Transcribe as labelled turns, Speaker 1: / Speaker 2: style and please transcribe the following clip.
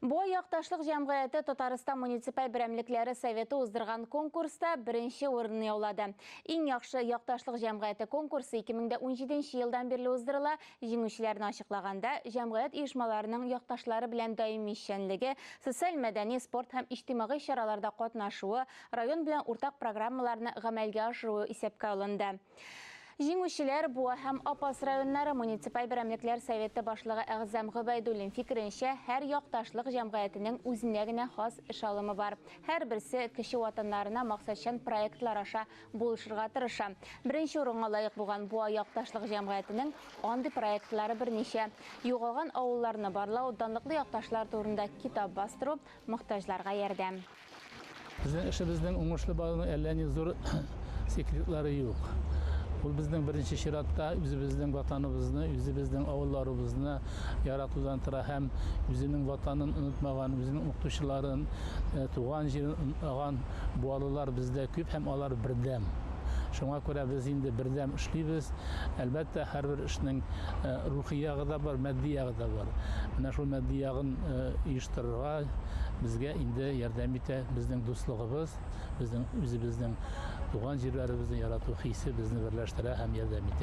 Speaker 1: Бу якташлык җәмгыяте Татарстан муниципаль берәмлекләре советы уздырган конкурста беренче урынны яулады. Иң яхшы якташлык җәмгыяте конкурсы 2017 елдан бирле уздырыла. Җиңүчеләрне ачыклаганда, җәмгыять оешмаларының якташлары белән даими эшчәнлеге, социаль мәдәни, спорт һәм иҗтимагый чараларда катнашуы, район белән уртак программаларны гамәлгә ашыруы исәпкә алынды. Җиңүчеләр Буа һәм Апас районнары муниципаль берәмлекләр советы башлыгы Әгъзам Гобәйдуллин фикеренчә, һәр якташлык җәмгыятенең үзенә генә хас эш алымы бар. Һәр берсе кеше ватаннарына максатчан проектлар аша булышырга тырыша. Беренче урынга лаек булган Буа якташлык җәмгыятенең андый проектлары берничә: югалган авылларны барлау, данлыклы якташлар турында китап бастыру, мохтаҗларга ярдәм.
Speaker 2: Безнең эшебезнең уңышлы баруның әллә ни зур секретлары юк. Ул безнең беренче чиратта үзебезнең ватаныбызны, үзебезнең авылларыбызны яратудан тора һәм үзенең ватанын онытмаган, үзенең укытучыларын, туган җирен онытмаган буалылар бездә күп һәм алар бердәм. Шуңа күрә без инде бердәм эшлибез. Әлбәттә, һәрбер эшнең рухи ягы да бар, матди ягы да бар. Менә шул матди ягын оештырырга безгә инде ярдәм итә безнең дуслыгыбыз, безнең үзебезнең туган җирләребезне ярату хисе безне берләштерә һәм ярдәм итә.